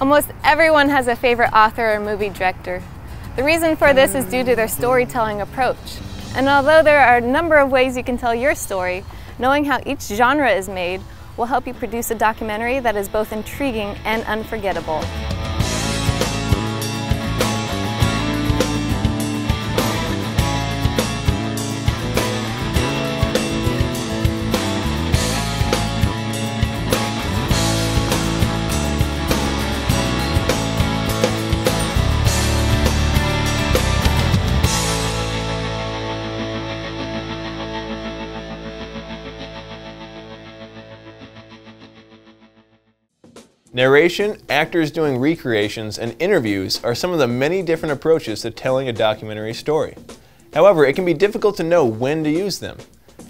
Almost everyone has a favorite author or movie director. The reason for this is due to their storytelling approach. And although there are a number of ways you can tell your story, knowing how each genre is made will help you produce a documentary that is both intriguing and unforgettable. Narration, actors doing recreations, and interviews are some of the many different approaches to telling a documentary story. However, it can be difficult to know when to use them.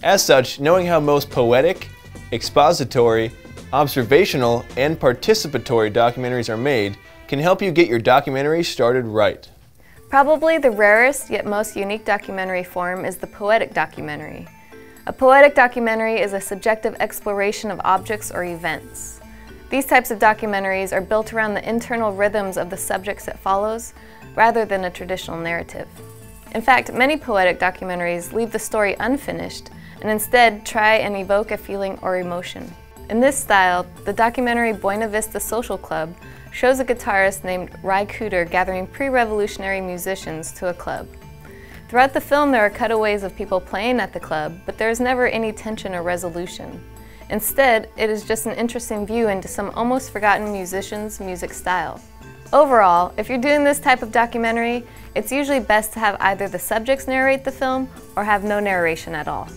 As such, knowing how most poetic, expository, observational, and participatory documentaries are made can help you get your documentary started right. Probably the rarest yet most unique documentary form is the poetic documentary. A poetic documentary is a subjective exploration of objects or events. These types of documentaries are built around the internal rhythms of the subjects it follows, rather than a traditional narrative. In fact, many poetic documentaries leave the story unfinished and instead try and evoke a feeling or emotion. In this style, the documentary Buena Vista Social Club shows a guitarist named Ry Cooder gathering pre-revolutionary musicians to a club. Throughout the film, there are cutaways of people playing at the club, but there is never any tension or resolution. Instead, it is just an interesting view into some almost forgotten musician's music style. Overall, if you're doing this type of documentary, it's usually best to have either the subjects narrate the film or have no narration at all.